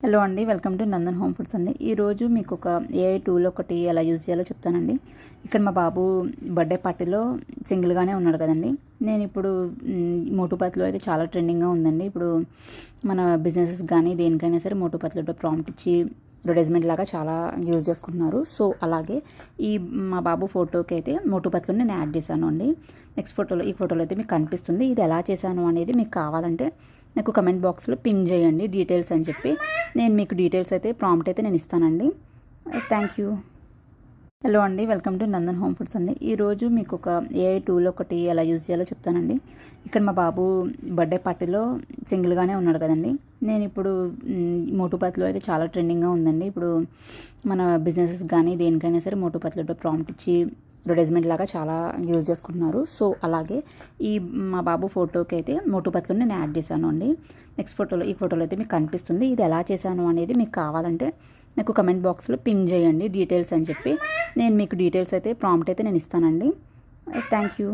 Hello అండి, welcome to Nandan home foods అండి. ఈరోజు మీకు ఒక ఏఐ టూల్ ఒకటి ఎలా యూజ్ చేయాలో చెప్తానండి. ఇక్కడ మా బాబు బర్త్డే పార్టీలో సింగిల్గానే ఉన్నాడు కదండి. నేను ఇప్పుడు మోటుపత్లో అయితే చాలా ట్రెండింగ్గా ఉందండి. ఇప్పుడు మన బిజినెసెస్ కానీ దేనికైనా సరే మోటుపత్లో ప్రాంప్ట్ ఇచ్చి అడ్వర్టైజ్మెంట్ లాగా చాలా యూజ్ చేసుకుంటున్నారు. సో అలాగే మా బాబు ఫోటోకి అయితే మోటుపత్లో నేను యాడ్ చేశాను అండి. నెక్స్ట్ ఈ ఫోటోలో అయితే మీకు కనిపిస్తుంది. ఇది ఎలా చేశాను అనేది మీకు కావాలంటే నాకు కమెంట్ బాక్స్లో పింగ్ చేయండి డీటెయిల్స్ అని చెప్పి. నేను మీకు డీటెయిల్స్ అయితే ప్రాంప్ట్ అయితే నేను ఇస్తానండి. Thank you. హలో అండి, welcome to Nandan home foods అండి. ఈరోజు మీకు ఒక ఏఐ టూల్ ఒకటి ఎలా యూజ్ చేయాలో చెప్తానండి. ఇక్కడ మా బాబు బర్త్డే పార్టీలో సింగిల్గానే ఉన్నాడు కదండి. నేను ఇప్పుడు మోటుపత్లో అయితే చాలా ట్రెండింగ్గా ఉందండి. ఇప్పుడు మన బిజినెసెస్ కానీ దేనికైనా సరే మోటుపత్లో ప్రాంప్ట్ ఇచ్చి అడ్వర్టైజ్మెంట్ లాగా చాలా యూజ్ చేసుకుంటున్నారు. సో అలాగే మా బాబు ఫోటోకి అయితే మోటుపత్లో నేను యాడ్ చేశాను అండి. నెక్స్ట్ ఈ ఫోటోలో అయితే మీకు కనిపిస్తుంది. ఇది ఎలా చేశాను అనేది మీకు కావాలంటే నాకు కమెంట్ బాక్స్లో పింగ్ చేయండి డీటెయిల్స్ అని చెప్పి. నేను మీకు డీటెయిల్స్ అయితే ప్రాంప్ట్ అయితే నేను ఇస్తానండి. Thank you.